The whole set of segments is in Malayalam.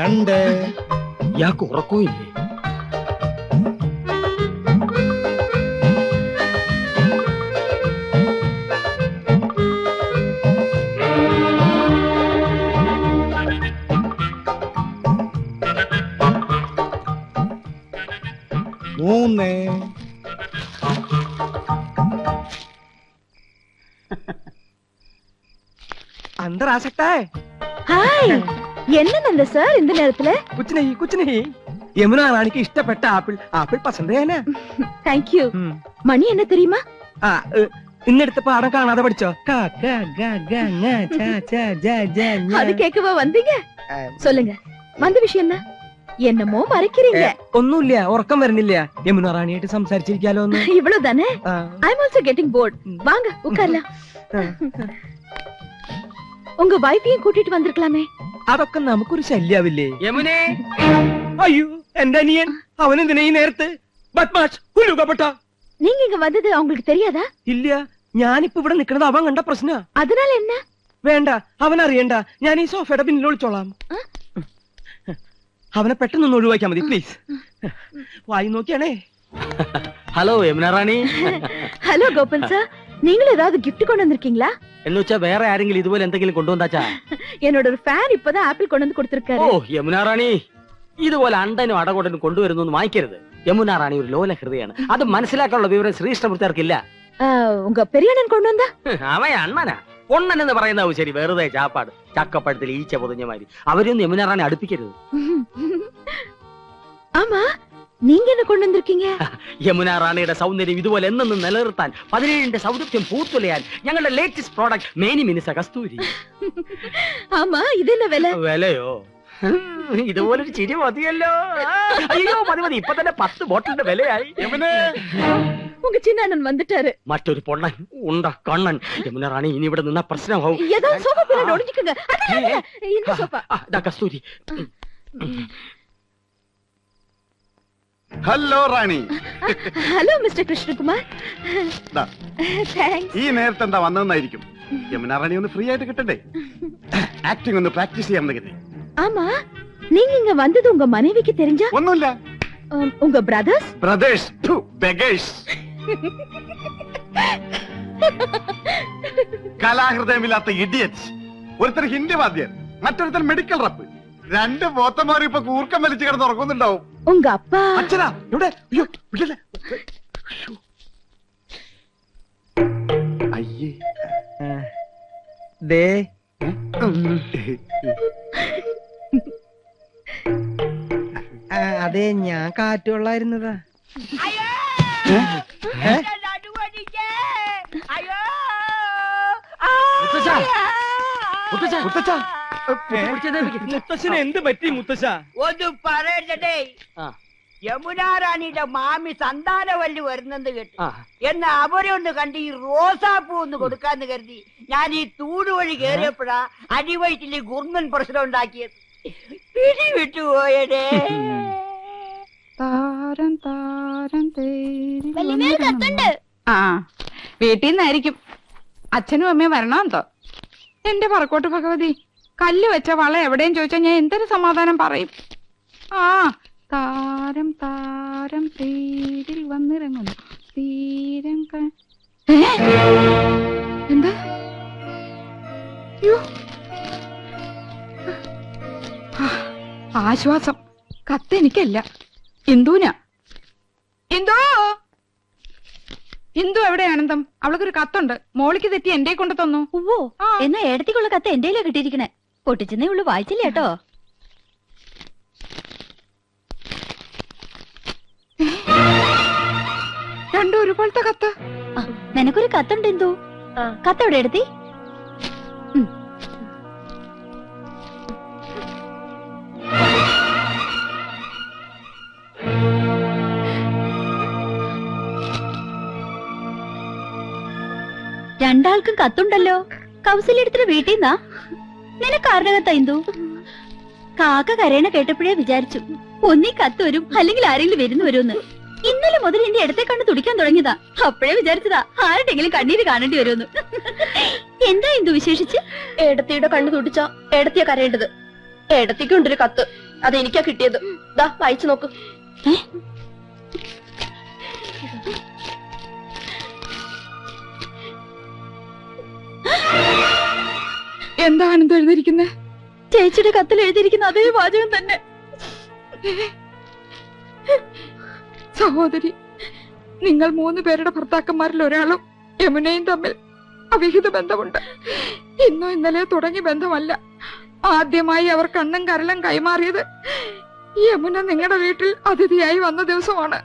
2 ഇയാൾക്ക് ഉറക്കമില്ലേ? अंदर आ सकता है? हाय என்ன சார் இந்த நேரத்துல? कुछ नहीं यमुना रानी की इष्टപ്പെട്ട ആപ്പിൾ पसंद है ना? Thank you. മണി என்ன தெரியுமா? ഇന്നെടുത്ത പാഠം കാണാതെ പഠിച്ചോ? அது கேட்கவா வந்தீங்க? சொல்லுங்க வந்த விஷயம் என்ன? என்னமோ மறைக்கிறீங்க. ഒന്നുമില്ല, ഉറക്കം വരുന്നില്ല. യമുന റാണിയായിട്ട് സംസാരിച്ചിരിക്കാലോ ഒന്ന്. ഇவ்வளவுதானே? I am also getting bored. வாங்க உட்காரலாம். உங்க வைஃபையும் கூட்டிட்டு வந்திருக்கலாமே. അതൊക്കെ നമുക്കൊരു ശല്യാവില്ലേ? യമുനേ, അയ്യോ എന്റെ അനിയൻ, അവൻ എന്തിനാ ഈ നേരത്ത്? ബദ്മാഷ്, കുലുകപ്പെട്ട. நீங்க இங்க வந்தது அவங்களுக்கு தெரியாதா? ഇല്ല, ഞാനിപ്പോ ഇവിടെ നിൽക്കുന്നത് അവൻ കണ്ട പ്രശ്ന. அதனால என்ன? വേണ്ട, അവൻ അറിയണ്ട. ഞാൻ ഈ സോഫയുടെ പിന്നിൽ ഒളിച്ചോളാം. അവനെ പെട്ടെന്ന് ഒഴിവാക്കിയാൽ മതി പ്ലീസ്. വായി നോക്കിയാണേ. ഹലോ യമുന റാണി. ഹലോ ഗോപൻ സാർ, നിങ്ങൾ ஏதாவது gift கொண்டு வந்திருக்கீங்களா? എന്ന് വെച്ചാ വേറെ ആരെങ്കിലും ഇതുപോലെ എന്തെങ്കിലും കൊണ്ടുവന്നാച്ചാ? என்னோட ஒரு ஃபேன் இப்பதான் ஆப்பிள் கொண்டு வந்து கொடுத்திருக்காரு. ഓ യമുന റാണി, ഇതുപോലെ അണ്ടനും അടകൊണ്ടനും കൊണ്ടുവരുന്നു വാങ്ങിക്കരുത്. യമുന റാണി ഒരു ലോല ഹൃദയാണ്. അത് മനസ്സിലാക്കാനുള്ള വിവരം ശ്രീകൃഷ്ണമൂർത്തിയാർക്കില്ല. உங்க பெரிய அண்ணன் கொண்டு வந்தா? അവൻ അണ്ണനാ. പൊണ്ണൻ എന്ന് പറയുന്നതാവും ശരി, വെറുതെ ചാപ്പാട്. ചക്കപ്പഴത്തിൽ ഈച്ച പൊതിഞ്ഞ മാതിരി. അവരൊന്നും യമുന റാണി അടുപ്പിക്കരുത്. ஆமா, நீங்க என்ன கொண்டு வந்திருக்கீங்க? യമുന റാണിയുടെ സൗന്ദര്യം ഇതുപോലെ എന്നും നിലനിർത്താൻ, 17ന്റെ സൗന്ദര്യം പൂത്തുലയാൻ ഞങ്ങളുടെ ലേറ്റസ്റ്റ് പ്രോഡക്റ്റ് മേനി മിനുസ കസ്തൂരി. ஆமா, இது என்ன விலை? വിലയോ? ഇതുപോലൊരു ചിരി മതിയല്ലോ. അയ്യോ മതി, ഇപ്പൊ തന്നെ 10 ബോട്ടിലിന്റെ വിലയായി. உங்க சின்ன அண்ணன் வந்துட்டாரு. മറ്റൊരു പൊണ്ണൻ ഉണ്ട കണ്ണൻ. യമുന റാണി ഇനി ഇവിടെ നിന്നാ പ്രശ്നമാവും. ஏதாவது சோஃபா பின்னாடி ஒளிஞ்சுக்குங்க. இந்த sofa. Kasturi. Hello Rani. Hello mister Krishnakumar. Thanks. ഈ നേരത്തെ എന്താ വന്നതെന്നായിരിക്കും. യമുന റാണി ഒന്ന് ഫ്രീ ആയിട്ട് കിട്ടണ്ടേ? ആക്ടിംഗ് ഒന്ന് പ്രാക്ടീസ് ചെയ്യാൻ കരുതി. ஆமா, நீங்க இங்க வந்தது உங்க மனைவிக்கு தெரிஞ்சா? ഒന്നുമില്ല. உங்க பிரதர்ஸ் ബെഗേഴ്സ് കലാഹൃദയമില്ലാത്ത ഇഡിയറ്റ്സ്. ഒരുത്തർ ഹിന്ദി വാദ്യൻ, മറ്റൊരുത്തർ മെഡിക്കൽ റപ്പ്. 2 പോത്തന്മാരും ഇപ്പൊ കൂർക്കം വലിച്ചു കിടന്ന് ഉറങ്ങുന്നുണ്ടാവും. உங்க அப்பா? അച്ഛനാ ഇവിടെ. അയ്യോ വിടല്ലേ. അയ്യേ ദേ അതെ, ഞാൻ കാറ്റുകൊള്ളായിരുന്നതാ. മുത്തശ്ശന് എന്ത് പറ്റി മുത്തശ്ശ? ഒന്ന് പറയട്ടെ, യമുനാ റാണിയുടെ മാമി സന്താനവല്ലി വരുന്നെന്ന് കേട്ടു. എന്നാ അവരെ ഒന്ന് കണ്ട് ഈ റോസാപ്പൂ ഒന്ന് കൊടുക്കാന്ന് കരുതി ഞാൻ ഈ തൂട് വഴി കേറിയപ്പോഴാ അടിവയറ്റില് ഗുർമൻ പ്രശ്നം ഉണ്ടാക്കിയത്. പിടി വിട്ടുപോയടേ. ആ, വീട്ടിൽ നിന്നായിരിക്കും. അച്ഛനും അമ്മയും വരണമെന്തോ. എന്റെ പറക്കോട്ട് ഭഗവതി, കല്ല് വെച്ച വള എവിടെയും ചോദിച്ചാൽ ഞാൻ എന്തൊരു സമാധാനം പറയും. ആ, താരം താരം തേരിൽ വന്നിറങ്ങുന്നു തീരം. എന്താ? ആശ്വാസം. കത്ത് എനിക്കല്ല, ഇന്ദുവിനാ. ഇന്ദു എവിടെ ആനന്ദം? അവൾക്കൊരു കത്തുണ്ട്. മോളിക്ക് തെറ്റി എന്റെ കൊണ്ട് തന്നു. ഓ, എന്നാ ഏടത്തിക്കുള്ള കത്ത് എന്റെയിലാ കിട്ടിയിരിക്കണേ. പൊട്ടിച്ചെന്നേ ഉള്ളു, വായിച്ചില്ല കേട്ടോ. രണ്ടും ഒരുപോലത്തെ കത്ത്. നിനക്കൊരു കത്തുണ്ട് ഇന്ദു. കത്തെവിടെ എടുത്തി? രണ്ടാൾക്കും കത്തുണ്ടല്ലോ. കൗസല്യടുത്തിന് വീട്ടിൽ നിന്നാ? നിനക്ക് ആരുടെ കത്താ ഇന്ദു? കാക്ക കരയണ കേട്ടപ്പോഴേ വിചാരിച്ചു ഒന്നീ കത്ത് വരും, അല്ലെങ്കിൽ ആരെങ്കിലും വരുന്നു വരുമെന്ന്. ഇന്നലെ മുതൽ എന്റെ ഇടത്തെ കണ്ണ് തുടിക്കാൻ തുടങ്ങിയതാ. അപ്പോഴേ വിചാരിച്ചതാ ആരുടെങ്കിലും കണ്ണീര് കാണേണ്ടി വരുമെന്ന്. എന്താ ഇന്ദു വിശേഷിച്ച്? ഏടത്തിയുടെ കണ്ണ് തുടിച്ചാ ഏടത്തിയ കരയേണ്ടത്. ഏടത്തിക്കുണ്ടൊരു കത്ത്. അതെനിക്കാ കിട്ടിയത്. ദാ വായിച്ചു നോക്ക്. എന്താ ആനന്ദം എഴുതിയിരിക്കുന്നത്? ചേച്ചിയുടെ കത്തിൽ എഴുതിയിരിക്കുന്ന അതേ വാചകം തന്നെ. സഹോദരി, നിങ്ങൾ 3 പേരുടെ ഭർത്താക്കന്മാരിൽ ഒരാളും യമുനയും തമ്മിൽ അവിഹിത ബന്ധമുണ്ട്. ഇന്നോ ഇന്നലെയോ തുടങ്ങിയ ബന്ധമല്ല. ആദ്യമായി അവർ കണ്ണും കരളും കൈമാറിയത് യമുന നിങ്ങളുടെ വീട്ടിൽ അതിഥിയായി വന്ന ദിവസമാണ്.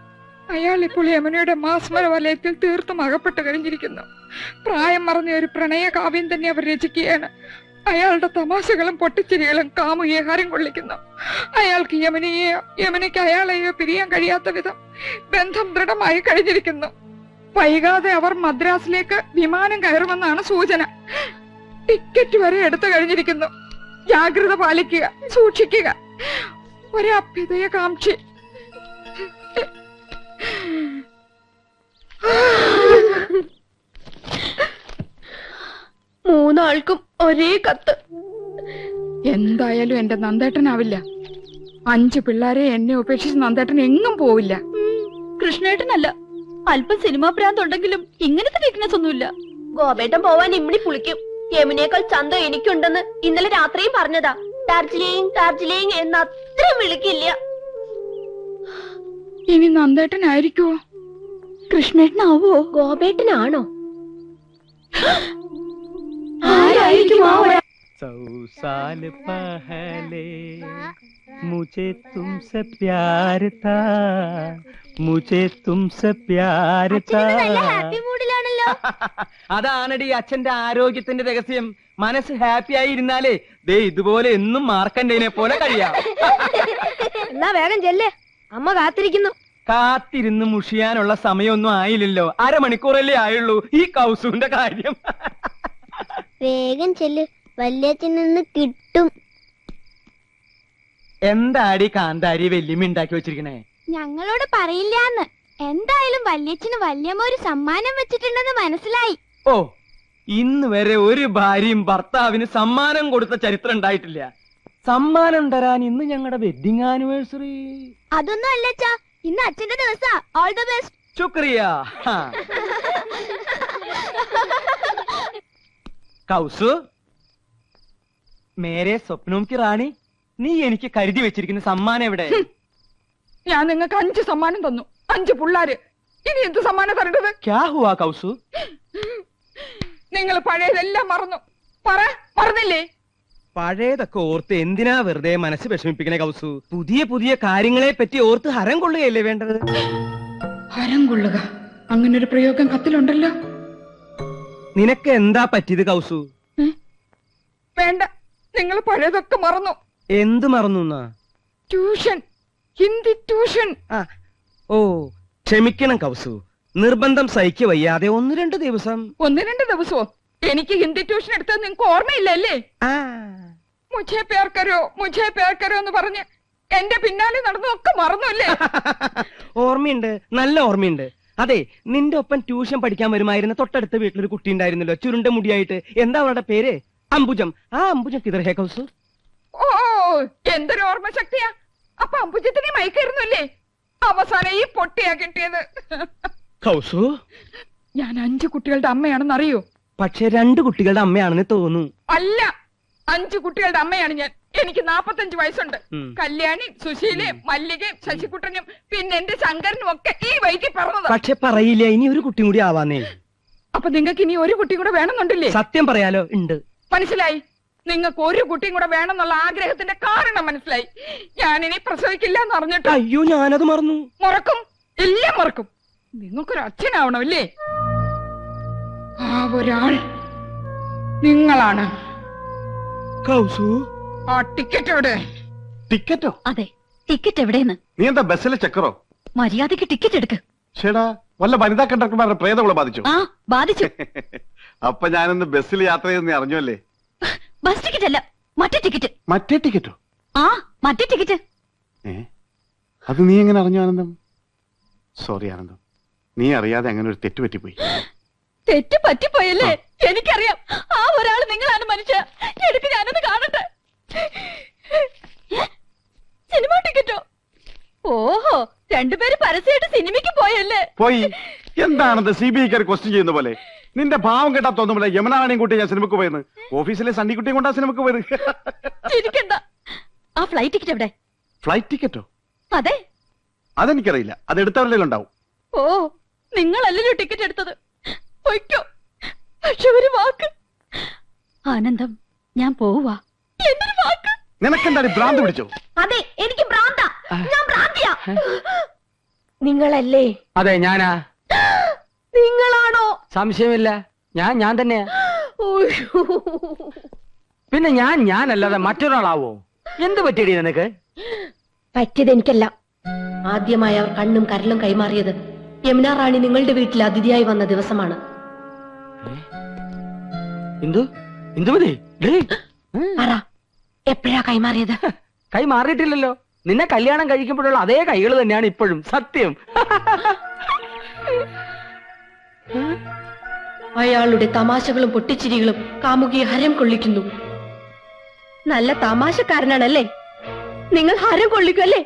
അയാൾ ഇപ്പോൾ യമുനയുടെ മാസ്മര വലയത്തിൽ തീർത്തും അകപ്പെട്ട് കഴിഞ്ഞിരിക്കുന്നു. പ്രായം മറന്ന ഒരു പ്രണയ കാവ്യം തന്നെ അവർ രചിക്കുകയാണ്. അയാളുടെ തമാശകളും പൊട്ടിച്ചിരികളും കാമുകിയെ ഹരം കൊള്ളിക്കുന്നു. അയാൾക്ക് യമുനയെയോ യമുനയ്ക്ക് അയാളെയോ പിരിയാൻ കഴിയാത്ത വിധം ബന്ധം ദൃഢമായി കഴിഞ്ഞിരിക്കുന്നു. വൈകാതെ അവർ മദ്രാസിലേക്ക് വിമാനം കയറുമെന്നാണ് സൂചന. ടിക്കറ്റ് വരെ എടുത്തു കഴിഞ്ഞിരിക്കുന്നു. ജാഗ്രത പാലിക്കുക, സൂക്ഷിക്കുക. ഒരഭ്യുദയകാംക്ഷി. മൂന്നാൾക്കും ഒരേ കത്ത്. എന്തായാലും എന്റെ നന്ദേട്ടനാവില്ല. 5 പിള്ളേരെ എന്നെ ഉപേക്ഷിച്ച് നന്ദേട്ടൻ എങ്ങും പോവില്ല. കൃഷ്ണേട്ടനല്ല, അല്പം സിനിമാ ഭ്രാന്തുണ്ടെങ്കിലും ഇങ്ങനത്തെ വീക്ക്നെസ് ഒന്നുമില്ല. ഗോപേട്ടൻ പോവാൻ ഇമ്മിണി പുളിക്കും. യമുനേക്കാൾ ചന്തം എനിക്കുണ്ടെന്ന് ഇന്നലെ രാത്രിയും പറഞ്ഞതാ. ഡാർജിലിംഗ് ഡാർജിലിംഗ് എന്ന് അത്രയും വിളിക്കില്ല. ഇനി നന്ദേട്ടനായിരിക്കുവോ? കൃഷ്ണേട്ടനാവോ? ഗോപേട്ടനാണോ? ആരായിരിക്കും ആ ഒരാൾ? 100 साल पहले मुझे तुमसे प्यार था, मुझे तुमसे प्यार था. ഹാപ്പി മൂഡിലാണല്ലോ. അതാണടി അച്ഛന്റെ ആരോഗ്യത്തിന്റെ രഹസ്യം. മനസ്സ് ഹാപ്പി ആയി ഇരുന്നാലേ ദേ ഇതുപോലെ എന്നും മാർക്കണ്ടേനെ പോലെ കഴിയാം. എന്നാ വേഗം ചെല്ലേ, അമ്മ കാത്തിരിക്കുന്നു. കാത്തിരുന്ന് മുഷിയാനുള്ള സമയമൊന്നും ആയില്ലല്ലോ. അരമണിക്കൂറല്ലേ ആയുള്ളൂ. ഈ കൗസുവിന്റെ കാര്യം. വേഗം ചെല്ല്, വല്യച്ഛൻ നിന്ന് കിട്ടും. എന്താടി കാന്താരി വെല്ലുമി ഉണ്ടാക്കി വെച്ചിരിക്കണേ? ഞങ്ങളോട് പറയില്ലാന്ന്. എന്തായാലും വല്യച്ഛന് വല്യമ്മ ഒരു സമ്മാനം വെച്ചിട്ടുണ്ടെന്ന് മനസ്സിലായി. ഓ, ഇന്ന് വരെ ഒരു ഭാര്യയും ഭർത്താവിന് സമ്മാനം കൊടുത്ത ചരിത്രം ഉണ്ടായിട്ടില്ല. സമ്മാനം തരാൻ ഇന്ന് ഞങ്ങളുടെ വെഡിങ് ആനിവേഴ്സറി. അതൊന്നും അല്ലച്ചാ, ഇന്ന് അച്ഛന്റെ ദിവസാ. All the best. ശുക്രിയ. കൗസു, മേരെ സ്വപ്നവും കി റാണി, നീ എനിക്ക് കരുതി വെച്ചിരിക്കുന്ന സമ്മാനം എവിടെ? ഞാൻ നിങ്ങൾക്ക് 5 സമ്മാനം തന്നു. 5 പിള്ളാര്. ഇനി എന്ത് സമ്മാനം തരേണ്ടത്? ക്യാ ഹുവാ കൗസു? നിങ്ങൾ പഴയതെല്ലാം മറന്നു. മറന്നില്ലേ? പഴയതൊക്കെ ഓർത്ത് എന്തിനാ വെറുതെ മനസ്സ് വിഷമിപ്പിക്കണേ കൗസു? പുതിയ പുതിയ കാര്യങ്ങളെ പറ്റി ഓർത്ത് ഹരം കൊള്ളുകയല്ലേ വേണ്ടത്? ഹരം കൊള്ളുക, അങ്ങനൊരു പ്രയോഗം കത്തിലുണ്ടല്ലോ. നിനക്ക് എന്താ പറ്റിയത് കൗസു? വേണ്ട, നിങ്ങൾ പഴയതൊക്കെ മറന്നു. എന്ത് മറന്നു? Tuition, Hindi tuition. ഓ, ക്ഷമിക്കണം കൗസു, നിർബന്ധം സഹിക്ക വയ്യാതെ 1-2 ദിവസം. 1-2 ദിവസമോ? എനിക്ക് ഹിന്ദി ട്യൂഷൻ എടുത്തത് നിങ്ങൾക്ക് ഓർമ്മയില്ലല്ലേ? മുझे प्यार करो എന്ന് പറഞ്ഞ് എന്റെ പിന്നാലെ നടന്നതൊക്കെ മറന്നുല്ലേ? ഓർമ്മയുണ്ട്, നല്ല ഓർമ്മയുണ്ട്. അതെ, നിന്റെ ഒപ്പം ട്യൂഷൻ പഠിക്കാൻ വരുമായിരുന്ന തൊട്ടടുത്ത വീട്ടിലൊരു കുട്ടി ഉണ്ടായിരുന്നല്ലോ, ചുരുണ്ട മുടിയായിട്ട്. എന്താ അവളുടെ പേര്? അംബുജം. ആ അംബുജം കിതർ ഹേ കൗസു? ഓ, എന്തൊരു ഓർമ്മ ശക്തിയാ. അപ്പൊ അംബുജത്തിനെ മയക്കായിരുന്നല്ലേ? അവസാനം ഈ പൊട്ടിയാ കിട്ടിയത്. കൗസു, ഞാൻ 5 കുട്ടികളുടെ അമ്മയാണെന്ന് അറിയോ? പക്ഷെ 2 കുട്ടികളുടെ അമ്മയാണെന്ന് തോന്നുന്നു. അല്ല, 5 കുട്ടികളുടെ അമ്മയാണ് ഞാൻ. എനിക്ക് 45 വയസ്സുണ്ട്. കല്യാണി, സുശീലയും മല്ലികയും ശശികുട്ടനും പിന്നെ എന്റെ ശങ്കരനും ഒക്കെ ഈ വൈകി പറഞ്ഞത്. പക്ഷെ പറയില്ല, ഇനി ഒരു കുട്ടി കൂടി ആവാന്നേ. അപ്പൊ നിങ്ങൾക്ക് ഇനി ഒരു കുട്ടി കൂടെ വേണമെന്നുണ്ടല്ലേ? സത്യം പറയാലോ, ഉണ്ട്. മനസ്സിലായി. നിങ്ങൾക്ക് ഒരു കുട്ടിയും കൂടെ വേണമെന്നുള്ള ആഗ്രഹത്തിന്റെ കാരണം മനസ്സിലായി. ഞാനിനി പ്രസവിക്കില്ല എന്ന് അറിഞ്ഞിട്ട്. അയ്യോ, ഞാനത് മറന്നു. മറക്കും, എല്ലാം മറക്കും. നിങ്ങൾക്കൊരു അച്ഛനാവണമല്ലേ? ആ ഒരാൾ നിങ്ങളാണ്. കൗസു, ആ ടിക്കറ്റ് എവിടെ? ടിക്കറ്റോ? അതെ, ടിക്കറ്റ് എവിടെയെന്ന്. നീ എന്താ ബസ്സിലെ ചക്കറോ? മര്യാദക്ക് ടിക്കറ്റ് എടുക്ക്. ചേടാ, വല്ല വനിതാ കണ്ടക്ടർമാരുടെ പ്രേതങ്ങളെ ബാധിച്ചു? ആ, ബാധിച്ചു. അപ്പൊ ഞാനിന്ന് ബസ്സിൽ യാത്ര ചെയ്തെന്ന് അറിഞ്ഞല്ലേ? ബസ് ടിക്കറ്റ് അല്ല, മറ്റേ ടിക്കറ്റ്. മറ്റേ ടിക്കറ്റോ? ആ, മറ്റേ ടിക്കറ്റ്. അത് നീ എങ്ങനെ അറിഞ്ഞു ആനന്ദം? സോറി ആനന്ദം, നീ അറിയാതെ അങ്ങനെ ഒരു തെറ്റ് പറ്റിപ്പോയി. തെറ്റ് പറ്റിപ്പോയല്ലേ? എനിക്കറിയാം. ആ ഒരാൾ നിങ്ങളാണ് മനുഷ്യ. എടുക്ക്, ഞാനത് കാണട്ടെ. സിനിമ ടിക്കറ്റോ? ഓഹോ, രണ്ടുപേരും പരസ്യമായിട്ട് സിനിമയ്ക്ക് പോയല്ലേ? പോയി. എന്താണെന്ന് CBIക്കാർ ക്വസ്റ്റ്യൻ ചെയ്യുന്ന പോലെ. നിന്റെ ഭാവം കേട്ടാ തോന്നുന്നില്ല യമുനാറാണിയും കൂട്ടി ഞാൻ സിനിമക്ക് പോയെന്ന്. ഓഫീസിലെ സണ്ണിക്കുട്ടിയും കൊണ്ടാ സിനിമക്ക് പോയത്. ചിരിക്കണ്ട. ആ ഫ്ലൈറ്റ് ടിക്കറ്റ് എവിടെ? ഫ്ലൈറ്റ് ടിക്കറ്റോ? അതെ. അതെനിക്കറിയില്ല, അത് എടുത്തവരുടെ ഉണ്ടാവും. ഓ, നിങ്ങളല്ലല്ലോ ടിക്കറ്റ് എടുത്തത്. പൊയ്ക്കോ. പക്ഷെ ഒരു വാക്ക്. ആനന്ദം, ഞാൻ പോവാ. എന്തൊരു വാക്ക്? നിനക്കെന്താണ് ഭ്രാന്ത് പിടിച്ചോ? അതെ, എനിക്ക് ഭ്രാന്താ. ഞാൻ ഭ്രാന്തിയാ. നിങ്ങളല്ലേ? അതെ, ഞാനാ. നിങ്ങളാണോ? സംശയമില്ല, ഞാൻ തന്നെയാ. ഉയ്യോ. പിന്നെ ഞാനല്ലാതെ മറ്റൊരാളാവോ? എന്ത് പറ്റിയടി നിനക്ക്? പറ്റിയത് എനിക്കല്ല. ആദ്യമായി അവർ കണ്ണും കരലും കൈമാറിയത് യമുന റാണി നിങ്ങളുടെ വീട്ടിൽ അതിഥിയായി വന്ന ദിവസമാണ്. ഇന്ദുമതി, പറ, എപ്പോഴാ കൈമാറിയത്? കൈ മാറിയിട്ടില്ലല്ലോ. നിന്നെ കല്യാണം കഴിക്കുമ്പോഴുള്ള അതേ കൈകൾ തന്നെയാണ് ഇപ്പോഴും. സത്യം. അയാളുടെ തമാശകളും പൊട്ടിച്ചിരികളും കാമുകിയെ ഹരം കൊള്ളിക്കുന്നു. നല്ല തമാശക്കാരനാണല്ലേ? നിങ്ങൾ ഹരം കൊള്ളിക്കുമല്ലേ?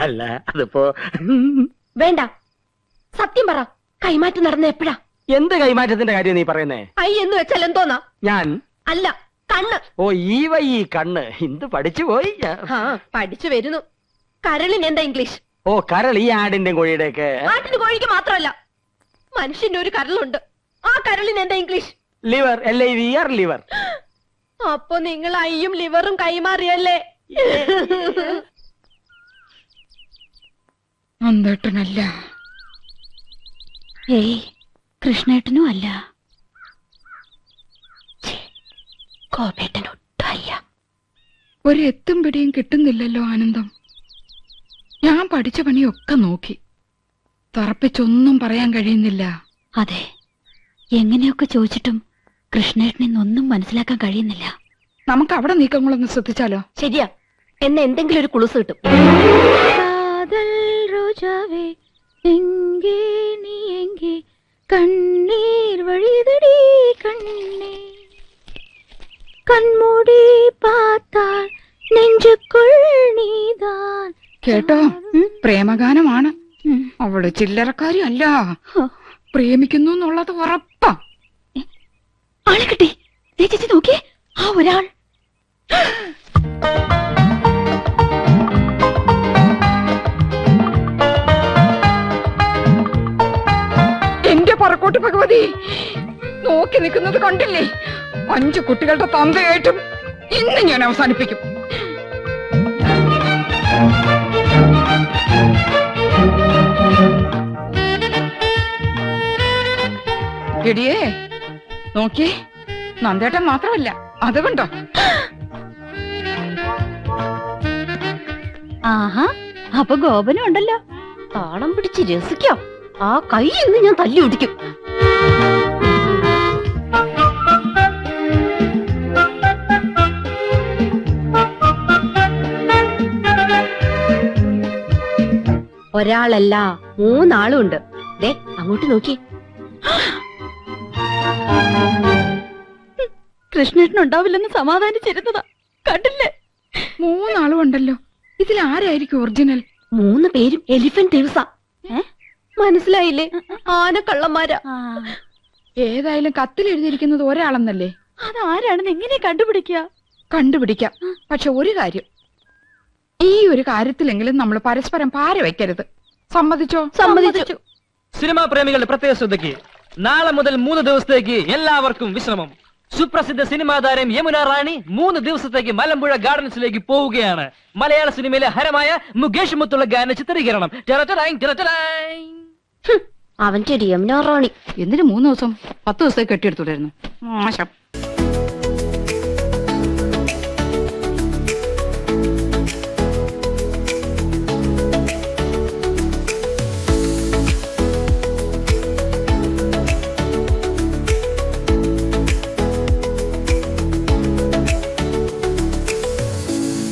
അല്ല, അതിപ്പോ വേണ്ട, സത്യം പറ, കൈമാറ്റം നടന്ന എപ്പോഴാ? എന്ത് കൈമാറ്റത്തിന്റെ കാര്യം നീ പറയുന്നേ? ഐ എന്ന് വെച്ചാൽ എന്തോന്നാ? ഞാൻ അല്ല, കണ്ണ്. ഓ, ഈ കണ്ണ്. ഇന്ത് പഠിച്ചു പോയി. ആ, പഠിച്ചു വരുന്നു. കരളിന് എന്താ ഇംഗ്ലീഷ്? ഓ, കരൾ. ഈ ആടിന്റെ കോഴിയുടെ ഒക്കെ. ആട്ടിന് കോഴിക്ക് മാത്രമല്ല, മനുഷ്യന്റെ ഒരു കരളുണ്ട്. ആ കരളിന് എന്താ ഇംഗ്ലീഷ്? ലിവർ. LIVR, liver. അപ്പൊ നിങ്ങൾ ഐയും ലിവറും കൈമാറിയല്ലേ? അന്തേട്ടനല്ല. ഏയ്, കൃഷ്ണേട്ടനും അല്ല. കോപേട്ടനൊട്ടും അല്ല. ഒരു എത്തും പിടിയും കിട്ടുന്നില്ലല്ലോ ആനന്ദം. ഞാൻ പഠിച്ച പണിയൊക്കെ നോക്കി, തറപ്പിച്ചൊന്നും പറയാൻ കഴിയുന്നില്ല. അതെ, എങ്ങനെയൊക്കെ ചോദിച്ചിട്ടും കൃഷ്ണേട്ടനൊന്നും മനസ്സിലാക്കാൻ കഴിയുന്നില്ല. നമുക്ക് അവിടെ നീക്കങ്ങളൊന്ന് ശ്രദ്ധിച്ചാലോ? ശരിയാ, എന്നെ എന്തെങ്കിലും ഒരു കുളുസ് കിട്ടും. ரோஜாவே எங்கே நீ எங்கே கண்ணீர் வழிதடி கண்ணே கண்மூடி பார்த்தால் നെഞ്ചുക്കുൾ നീதான். കേട്ടോ, പ്രേമഗാനമാണ്. അവള് ചില്ലറക്കാരി അല്ല, പ്രേമിക്കുന്നു എന്നുള്ളത് ഉറപ്പാ. ആളെ കിട്ടി. ചേച്ചി നോക്കിയേ, ആ ഒരാൾ. എന്റെ പറക്കോട്ട് ഭഗവതി, നോക്കി നിൽക്കുന്നത് കണ്ടില്ലേ? 5 കുട്ടികളുടെ തന്തയായിട്ടും ഇന്ന് ഞാൻ അവസാനിപ്പിക്കും. എടിയേ, നോക്കിയേ, നന്ദേട്ടൻ മാത്രമല്ല, അത് കണ്ടോ? ആഹാ, അപ്പൊ ഗോപനും ഉണ്ടല്ലോ. താളം പിടിച്ച് രസിക്കാം. ആ കൈ എന്ന് ഞാൻ തല്ലി ഒടിക്കും. ഒരാളല്ല, 3 ആളും ഉണ്ട്. ദേ, അങ്ങോട്ട് നോക്കി. കൃഷ്ണേട്ടനുണ്ടാവില്ലെന്ന് സമാധാനിച്ചിരുന്നതാ, കണ്ടില്ലേ? 3 ആളും ഉണ്ടല്ലോ. ഇതിൽ ആരായിരിക്കും ഒറിജിനൽ? 3 പേരും എലിഫന്റ് ദിവസ. മനസ്സിലായില്ലേ? ആനക്കള്ളന്മാരാ. ഏതായാലും കത്തിൽ എഴുതിയിരിക്കുന്നത് ഒരാളെന്നല്ലേ? അതാരാണെന്ന് എങ്ങനെ കണ്ടുപിടിക്കാം. പക്ഷെ ഒരു കാര്യം, ഈ ഒരു കാര്യത്തിലെങ്കിലും നമ്മൾ പരസ്പരം പാര വെക്കരുത്. സമ്മതിച്ചോ? സമ്മതിച്ചു. സിനിമാ പ്രേമികളുടെ പ്രത്യേക ശ്രദ്ധയ്ക്ക് നാളെ മുതൽ 3 ദിവസത്തേക്ക് എല്ലാവർക്കും വിശ്രമം. സുപ്രസിദ്ധ സിനിമാ താരം യമുന റാണി 3 ദിവസത്തേക്ക് മലമ്പുഴ ഗാർഡൻസിലേക്ക് പോവുകയാണ്. മലയാള സിനിമയിലെ ഹരമായ മുകേഷ് മുത്തുള്ള ഗാന ചിത്രീകരണം. അവൻ ചെടി യമുന റാണി. എന്തിനു 3 ദിവസം? 10 ദിവസത്തേക്ക് കെട്ടിയെടുത്തുണ്ടായിരുന്നു. മോശം.